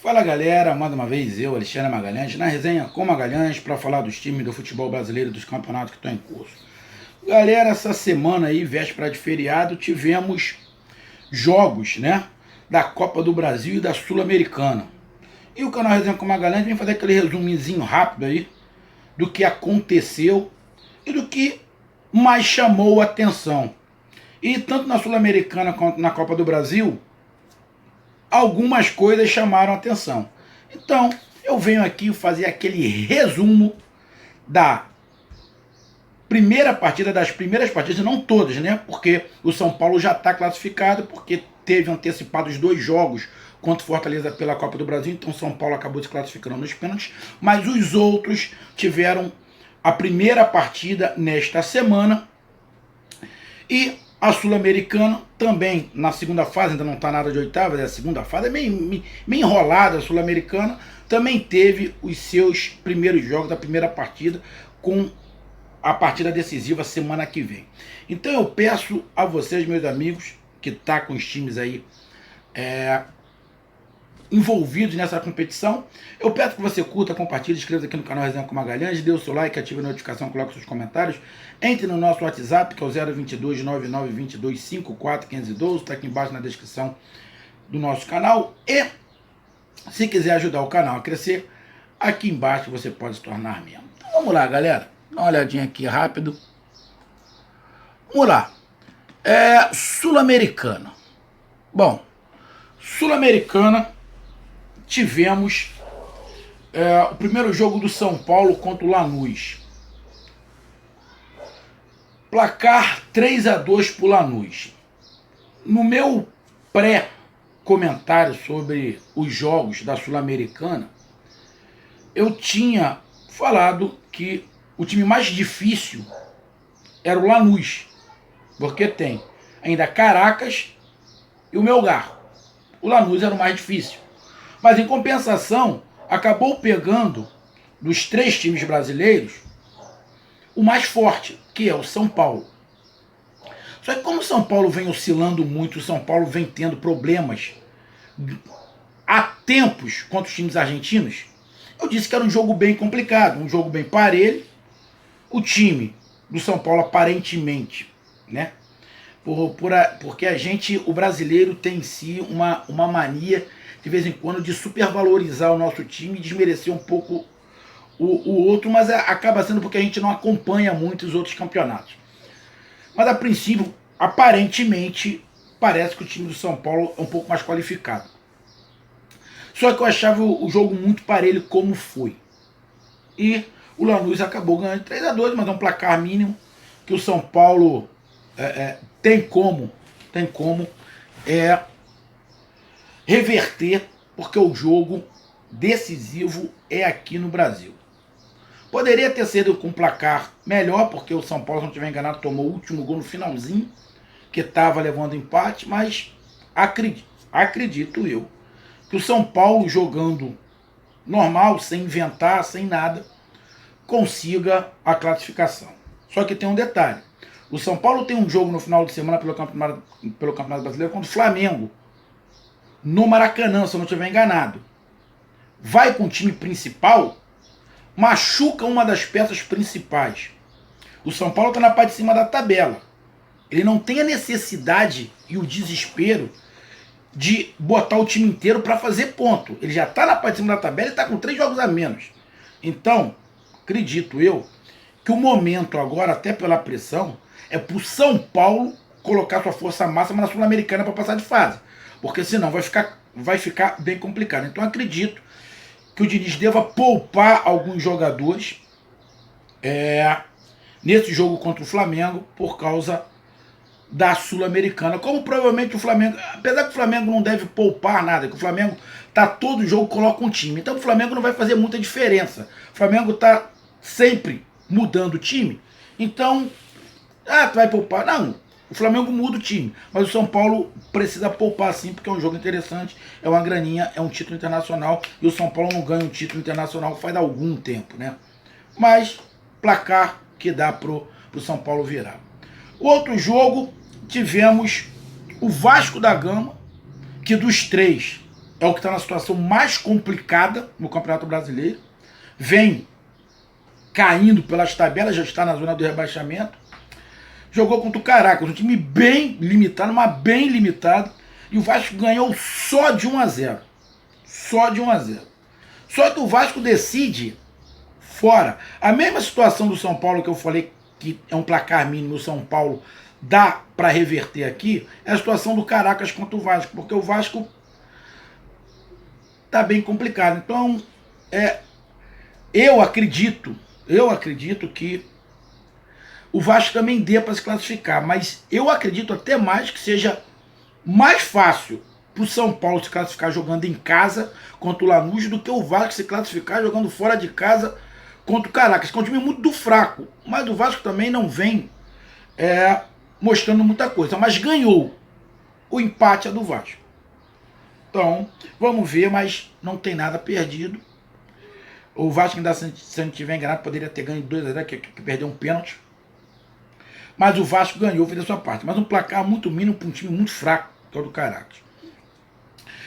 Fala galera, mais uma vez eu, Alexandre Magalhães, na resenha com Magalhães para falar dos times do futebol brasileiro, dos campeonatos que estão em curso. Galera, essa semana aí, véspera de feriado, tivemos jogos, né, da Copa do Brasil e da Sul-Americana. E o canal Resenha com Magalhães vem fazer aquele resuminho rápido aí do que aconteceu e do que mais chamou a atenção. E tanto na Sul-Americana quanto na Copa do Brasil, algumas coisas chamaram a atenção. Então, eu venho aqui fazer aquele resumo da primeira partida, das primeiras partidas, não todas, né? Porque o São Paulo já está classificado, porque teve antecipados 2 jogos contra o Fortaleza pela Copa do Brasil, então São Paulo acabou se classificando nos pênaltis, mas os outros tiveram a primeira partida nesta semana. E a Sul-Americana também, na segunda fase, ainda não está nada de oitavas, é a segunda fase, é meio enrolada a Sul-Americana, também teve os seus primeiros jogos da primeira partida, com a partida decisiva semana que vem. Então eu peço a vocês, meus amigos, que tá com os times aí envolvidos nessa competição, eu peço que você curta, compartilhe, inscreva aqui no canal Resenha com Magalhães, dê o seu like, ative a notificação, coloque seus comentários, entre no nosso WhatsApp, que é o 022 9922 541512, está aqui embaixo na descrição do nosso canal, e se quiser ajudar o canal a crescer, aqui embaixo você pode se tornar membro. Então vamos lá, galera, dá uma olhadinha aqui rápido. Vamos lá. Sul-Americana. Bom, Sul-Americana, tivemos o primeiro jogo do São Paulo contra o Lanús. Placar 3-2 para o Lanús. No meu pré-comentário sobre os jogos da Sul-Americana, eu tinha falado que o time mais difícil era o Lanús, porque tem ainda Caracas e o Melgar. O Lanús era o mais difícil. Mas em compensação, acabou pegando dos 3 times brasileiros o mais forte, que é o São Paulo. Só que como o São Paulo vem oscilando muito, o São Paulo vem tendo problemas há tempos contra os times argentinos, eu disse que era um jogo bem complicado, um jogo bem parelho. O time do São Paulo aparentemente, né? Porque o brasileiro tem em si uma mania de vez em quando de supervalorizar o nosso time e desmerecer um pouco o outro, mas acaba sendo porque a gente não acompanha muito os outros campeonatos. Mas a princípio, aparentemente, parece que o time do São Paulo é um pouco mais qualificado. Só que eu achava o jogo muito parelho como foi. E o Lanús acabou ganhando 3-2, mas é um placar mínimo que o São Paulo tem como reverter, porque o jogo decisivo é aqui no Brasil. Poderia ter sido com um placar melhor, porque o São Paulo, se não estiver enganado, tomou o último gol no finalzinho, que estava levando empate, mas acredito eu que o São Paulo, jogando normal, sem inventar, sem nada, consiga a classificação. Só que tem um detalhe. O São Paulo tem um jogo no final de semana pelo Campeonato Brasileiro contra o Flamengo, no Maracanã, se eu não estiver enganado. Vai com o time principal, machuca uma das peças principais. O São Paulo está na parte de cima da tabela. Ele não tem a necessidade e o desespero de botar o time inteiro para fazer ponto. Ele já está na parte de cima da tabela e está com 3 jogos a menos. Então, acredito eu que o momento agora, até pela pressão, é para o São Paulo colocar sua força máxima na Sul-Americana para passar de fase. Porque senão vai ficar bem complicado. Então acredito que o Diniz deva poupar alguns jogadores nesse jogo contra o Flamengo por causa da Sul-Americana. Como provavelmente o Flamengo, apesar que o Flamengo não deve poupar nada, que o Flamengo tá todo jogo coloca um time. Então o Flamengo não vai fazer muita diferença. O Flamengo tá sempre mudando o time. Então, tu vai poupar? Não. O Flamengo muda o time, mas o São Paulo precisa poupar sim, porque é um jogo interessante, é uma graninha, é um título internacional, e o São Paulo não ganha um título internacional faz algum tempo, né? Mas, placar que dá pro São Paulo virar. Outro jogo, tivemos o Vasco da Gama, que dos 3 é o que está na situação mais complicada no Campeonato Brasileiro. Vem caindo pelas tabelas, já está na zona do rebaixamento. Jogou contra o Caracas, um time bem limitado, mas bem limitado. E o Vasco ganhou só de 1-0. Só de 1-0. Só que o Vasco decide fora. A mesma situação do São Paulo que eu falei que é um placar mínimo, o São Paulo dá para reverter aqui, é a situação do Caracas contra o Vasco, porque o Vasco tá bem complicado. Então, eu acredito que o Vasco também dê para se classificar, mas eu acredito até mais que seja mais fácil para o São Paulo se classificar jogando em casa contra o Lanús do que o Vasco se classificar jogando fora de casa contra o Caracas, que é um time muito fraco, mas o Vasco também não vem mostrando muita coisa, mas ganhou. O empate é do Vasco. Então, vamos ver, mas não tem nada perdido. O Vasco ainda, se não tiver enganado, poderia ter ganho 2-0, que perdeu um pênalti. Mas o Vasco ganhou, fez a sua parte. Mas um placar muito mínimo para um time muito fraco, que é o do Caracas.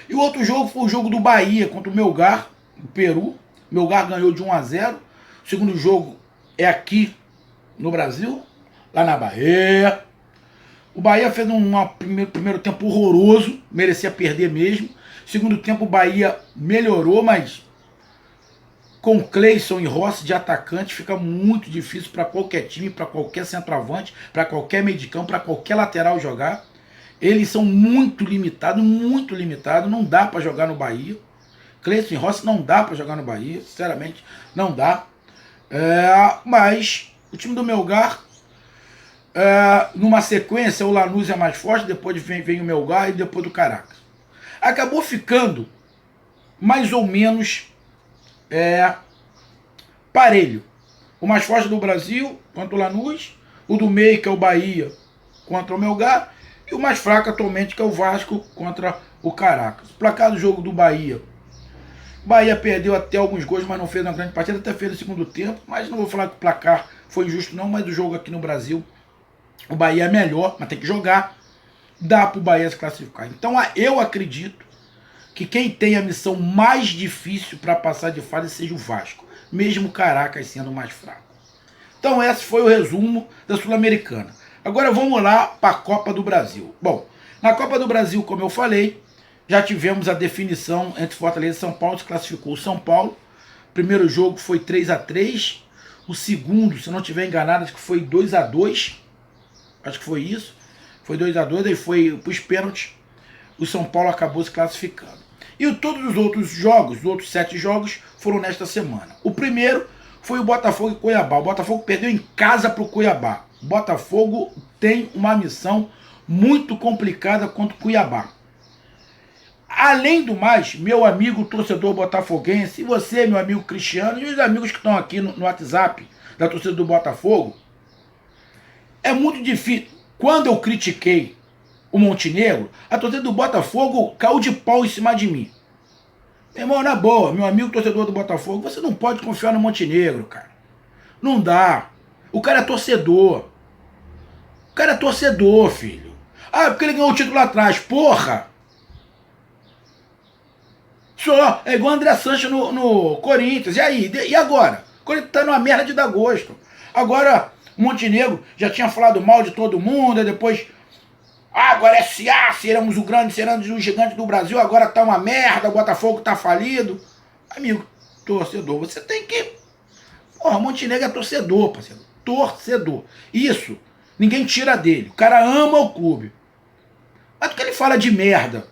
E o outro jogo foi o jogo do Bahia contra o Melgar, do Peru. O Melgar ganhou de 1-0. O segundo jogo é aqui no Brasil, lá na Bahia. O Bahia fez um primeiro tempo horroroso, merecia perder mesmo. Segundo tempo o Bahia melhorou, mas com Cleison e Rossi de atacante fica muito difícil para qualquer time, para qualquer centroavante, para qualquer meio de campo, para qualquer lateral jogar. Eles são muito limitados, não dá para jogar no Bahia. Cleison e Rossi não dá para jogar no Bahia, sinceramente, não dá. Mas o time do Melgar, numa sequência, o Lanús é mais forte, depois vem o Melgar e depois do Caracas. Acabou ficando mais ou menos parelho. O mais forte do Brasil contra o Lanús, o do meio, que é o Bahia, contra o Melgar, e o mais fraco atualmente, que é o Vasco contra o Caracas. O placar do jogo do Bahia: o Bahia perdeu até alguns gols, mas não fez uma grande partida, até fez no segundo tempo, mas não vou falar que o placar foi injusto não, mas o jogo aqui no Brasil, o Bahia é melhor, mas tem que jogar, dá para o Bahia se classificar. Então eu acredito que quem tem a missão mais difícil para passar de fase seja o Vasco, mesmo o Caracas sendo mais fraco. Então esse foi o resumo da Sul-Americana. Agora vamos lá para a Copa do Brasil. Bom, na Copa do Brasil, como eu falei, já tivemos a definição entre Fortaleza e São Paulo, se classificou o São Paulo. O primeiro jogo foi 3-3, o segundo, se não estiver enganado, acho que foi 2-2, acho que foi isso, foi 2-2, aí foi para os pênaltis, o São Paulo acabou se classificando. E todos os outros jogos, os outros 7 jogos, foram nesta semana. O primeiro foi o Botafogo e Cuiabá. O Botafogo perdeu em casa para o Cuiabá. O Botafogo tem uma missão muito complicada contra o Cuiabá. Além do mais, meu amigo torcedor botafoguense, e você, meu amigo Cristiano, e os amigos que estão aqui no WhatsApp da torcida do Botafogo, é muito difícil. Quando eu critiquei o Montenegro, a torcida do Botafogo caiu de pau em cima de mim. Meu irmão, na boa, meu amigo torcedor do Botafogo, você não pode confiar no Montenegro, cara. Não dá. O cara é torcedor. O cara é torcedor, filho. Ah, porque ele ganhou o título lá atrás. Porra! Só, é igual o André Sanches no Corinthians. E aí? E agora? O Corinthians tá numa merda de dar gosto. Agora, o Montenegro já tinha falado mal de todo mundo, e depois... agora é SA, seremos o gigante do Brasil, agora tá uma merda, o Botafogo tá falido. Amigo, torcedor, você tem que... Porra, Montenegro é torcedor, parceiro. Torcedor. Isso, ninguém tira dele. O cara ama o clube. Mas do que ele fala de merda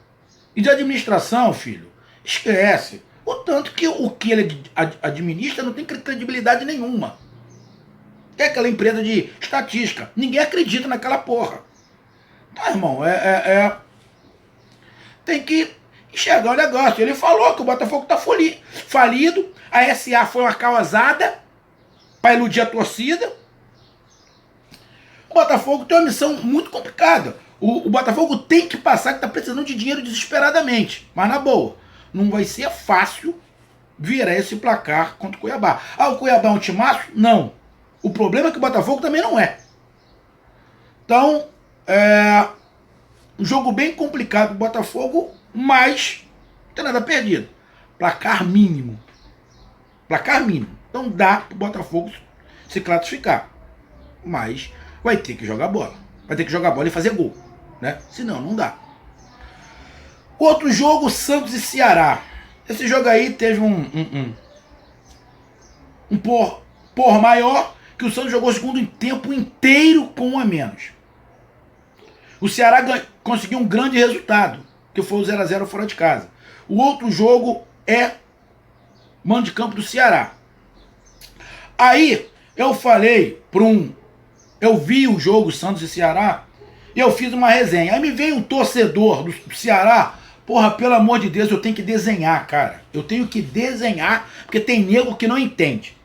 e de administração, filho, esquece. O tanto que o que ele administra não tem credibilidade nenhuma. É aquela empresa de estatística. Ninguém acredita naquela porra. Tá, irmão, tem que enxergar o negócio. Ele falou que o Botafogo tá falido, a SA foi uma causada para iludir a torcida. O Botafogo tem uma missão muito complicada. O Botafogo tem que passar, que tá precisando de dinheiro desesperadamente. Mas na boa, não vai ser fácil virar esse placar contra o Cuiabá. Ah, o Cuiabá é um timaço? Não. O problema é que o Botafogo também não é. Então, um jogo bem complicado pro Botafogo, mas Não tem nada perdido. Placar mínimo. Placar mínimo. Então dá pro Botafogo se classificar. Mas vai ter que jogar bola. Vai ter que jogar bola e fazer gol, né? Senão, não dá. Outro jogo, Santos e Ceará. Esse jogo aí teve um por maior, que o Santos jogou o segundo tempo inteiro com um a menos. O Ceará conseguiu um grande resultado, que foi o 0-0 fora de casa. O outro jogo é mando de campo do Ceará. Aí eu falei eu vi o jogo Santos e Ceará e eu fiz uma resenha. Aí me veio um torcedor do Ceará. Porra, pelo amor de Deus, eu tenho que desenhar, cara. Eu tenho que desenhar, porque tem nego que não entende.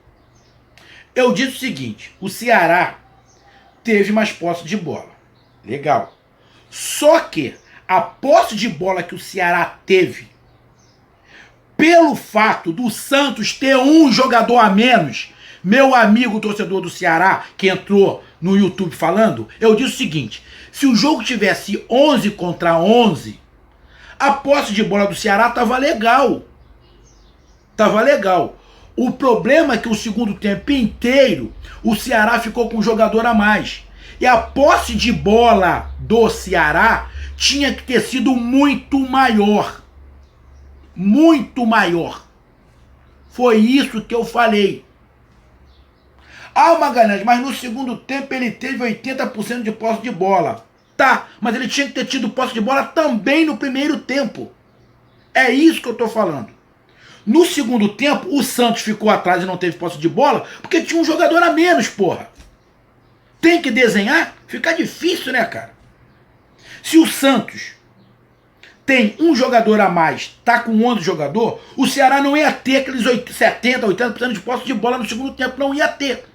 Eu disse o seguinte: o Ceará teve mais posse de bola. Legal. Só que a posse de bola que o Ceará teve, pelo fato do Santos ter um jogador a menos, meu amigo torcedor do Ceará, que entrou no YouTube falando, eu disse o seguinte: se o jogo tivesse 11 contra 11, a posse de bola do Ceará tava legal. Tava legal. O problema é que o segundo tempo inteiro, o Ceará ficou com um jogador a mais. E a posse de bola do Ceará tinha que ter sido muito maior. Muito maior. Foi isso que eu falei. Ah, Magalhães, mas no segundo tempo ele teve 80% de posse de bola. Tá, mas ele tinha que ter tido posse de bola também no primeiro tempo. É isso que eu tô falando. No segundo tempo, o Santos ficou atrás e não teve posse de bola porque tinha um jogador a menos, porra. Tem que desenhar? Fica difícil, né, cara? Se o Santos tem um jogador a mais, tá com 11 jogador, o Ceará não ia ter aqueles 70, 80% de posse de bola no segundo tempo. Não ia ter.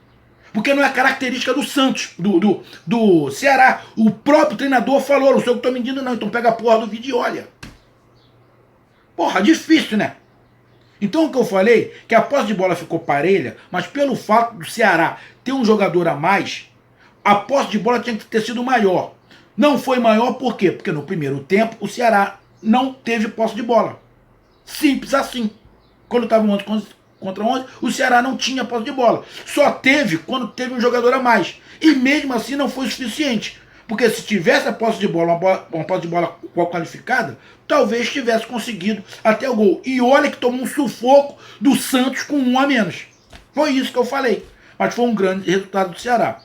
Porque não é característica do Santos, do Ceará. O próprio treinador falou: não sei o que tô mentindo não, então pega a porra do vídeo e olha. Porra, difícil, né? Então o que eu falei, que a posse de bola ficou parelha, mas pelo fato do Ceará ter um jogador a mais, a posse de bola tinha que ter sido maior. Não foi maior por quê? Porque no primeiro tempo o Ceará não teve posse de bola. Simples assim. Quando estava 11 contra 11, o Ceará não tinha posse de bola. Só teve quando teve um jogador a mais. E mesmo assim não foi suficiente. Porque se tivesse a posse de bola, uma posse de bola qualificada, talvez tivesse conseguido até o gol. E olha que tomou um sufoco do Santos com um a menos. Foi isso que eu falei. Mas foi um grande resultado do Ceará.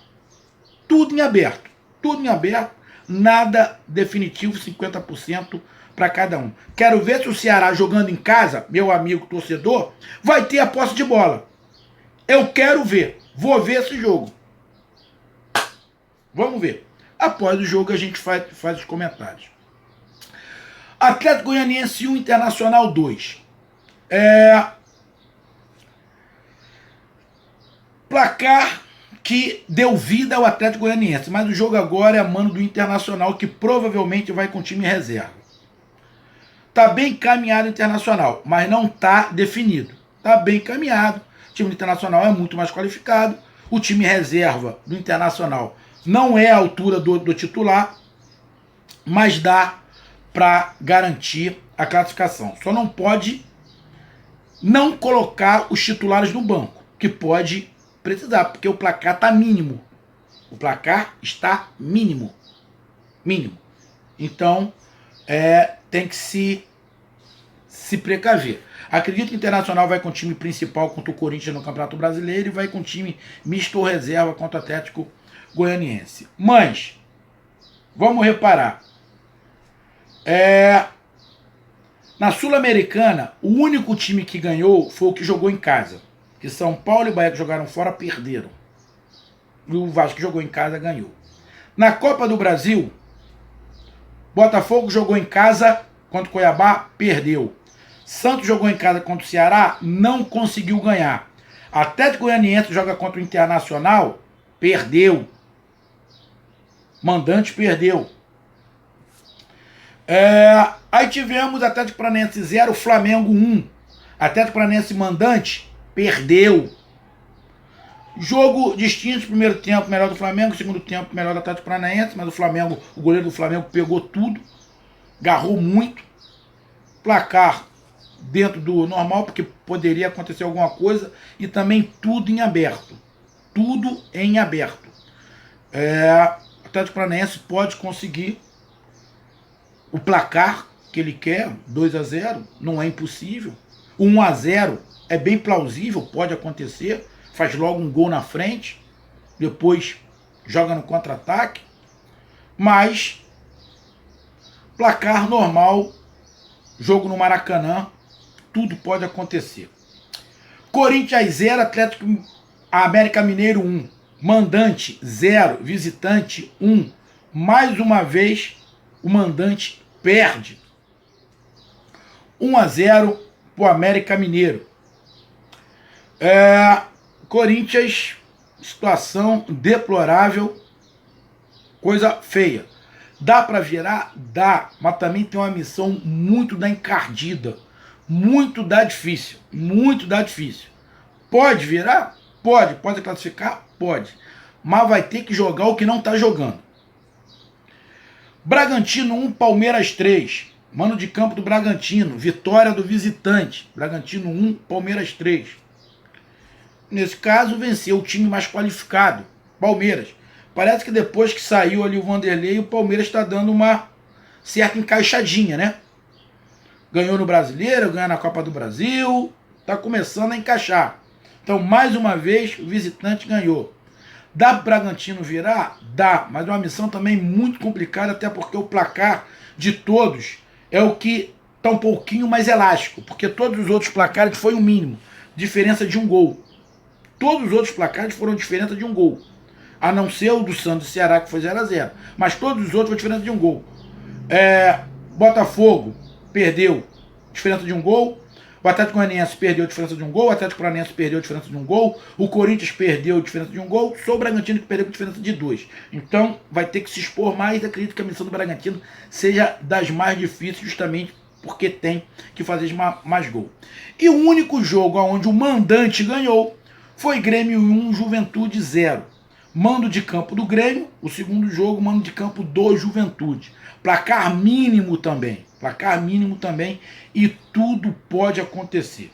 Tudo em aberto. Tudo em aberto. Nada definitivo, 50% para cada um. Quero ver se o Ceará jogando em casa, meu amigo torcedor, vai ter a posse de bola. Eu quero ver. Vou ver esse jogo. Vamos ver. Após o jogo a gente faz os comentários. Atlético Goianiense 1, Internacional 2. Placar que deu vida ao Atlético Goianiense, mas o jogo agora é a mano do Internacional, que provavelmente vai com time reserva. Tá bem encaminhado o Internacional, mas não tá definido. Tá bem encaminhado. O time do Internacional é muito mais qualificado. O time reserva do Internacional não é a altura do titular, mas dá para garantir a classificação. Só não pode não colocar os titulares no banco, que pode precisar, porque o placar está mínimo. O placar está mínimo. Mínimo. Então, tem que se precaver. Acredito que o Internacional vai com o time principal contra o Corinthians no Campeonato Brasileiro e vai com o time misto ou reserva contra o Atlético Goianiense. Mas, vamos reparar. Na Sul-Americana, o único time que ganhou foi o que jogou em casa. Que São Paulo e Bahia, que jogaram fora, perderam. E o Vasco que jogou em casa ganhou. Na Copa do Brasil, Botafogo jogou em casa contra o Cuiabá, perdeu. Santos jogou em casa contra o Ceará, não conseguiu ganhar. Atlético Goianiense joga contra o Internacional, perdeu. Mandante perdeu. Aí tivemos Atlético Paranaense 0, Flamengo 1. Atlético Paranaense mandante, perdeu. Jogo distinto, primeiro tempo melhor do Flamengo, segundo tempo melhor do Atlético Paranaense, mas o goleiro do Flamengo pegou tudo, agarrou muito. Placar dentro do normal, porque poderia acontecer alguma coisa, e também tudo em aberto. Tudo em aberto. O Atlético Paranaense pode conseguir o placar que ele quer, 2-0, não é impossível. O 1-0 é bem plausível, pode acontecer, faz logo um gol na frente, depois joga no contra-ataque, mas placar normal, jogo no Maracanã, tudo pode acontecer. Corinthians 0, América Mineiro 1, mandante 0, visitante 1. Mais uma vez o mandante perde. 1-0 pro América Mineiro. Corinthians, situação deplorável, coisa feia. Dá para virar? Dá, mas também tem uma missão muito da encardida, muito da difícil, muito da difícil. Pode virar? Pode. Pode classificar? Pode. Mas vai ter que jogar o que não está jogando. Bragantino 1, Palmeiras 3. Mano de campo do Bragantino. Vitória do visitante. Bragantino 1, Palmeiras 3. Nesse caso, venceu o time mais qualificado. Palmeiras. Parece que depois que saiu ali o Vanderlei, o Palmeiras está dando uma certa encaixadinha, né? Ganhou no Brasileiro, ganhou na Copa do Brasil. Está começando a encaixar. Então, mais uma vez, o visitante ganhou. Dá para o Bragantino virar? Dá, mas é uma missão também muito complicada, até porque o placar de todos é o que está um pouquinho mais elástico, porque todos os outros placares foi o mínimo, diferença de um gol. Todos os outros placares foram diferença de um gol, a não ser o do Santos e Ceará, que foi 0-0, mas todos os outros foi diferença de um gol. Botafogo perdeu, diferença de um gol. O Atlético Goianiense perdeu a diferença de um gol, o Atlético Paranaense perdeu a diferença de um gol, o Corinthians perdeu a diferença de um gol, só o Bragantino que perdeu a diferença de 2. Então vai ter que se expor mais, acredito que a missão do Bragantino seja das mais difíceis, justamente porque tem que fazer mais gol. E o único jogo onde o mandante ganhou foi Grêmio 1, Juventude 0. Mando de campo do Grêmio, o segundo jogo, mando de campo do Juventude. Placar mínimo também. Placar mínimo também. E tudo pode acontecer.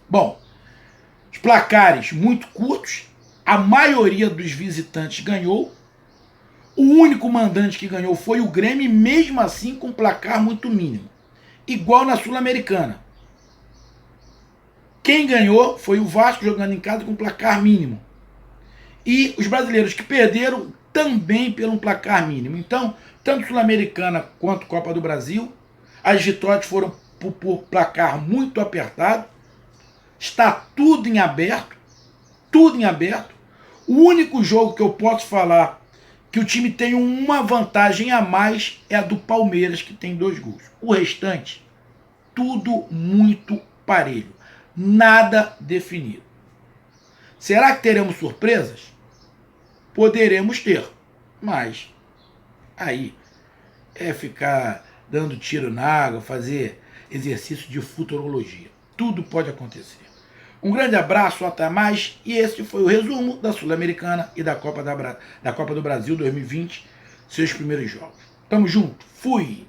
Bom, os placares muito curtos. A maioria dos visitantes ganhou. O único mandante que ganhou foi o Grêmio, mesmo assim com placar muito mínimo. Igual na Sul-Americana. Quem ganhou foi o Vasco jogando em casa com placar mínimo. E os brasileiros que perderam também pelo placar mínimo. Então, tanto Sul-Americana quanto Copa do Brasil, as vitórias foram por placar muito apertado. Está tudo em aberto. Tudo em aberto. O único jogo que eu posso falar que o time tem uma vantagem a mais é a do Palmeiras, que tem 2 gols. O restante, tudo muito parelho. Nada definido. Será que teremos surpresas? Poderemos ter, mas aí é ficar dando tiro na água, fazer exercício de futurologia. Tudo pode acontecer. Um grande abraço, até mais, e esse foi o resumo da Sul-Americana e da Copa do Brasil 2020, seus primeiros jogos. Tamo junto, fui!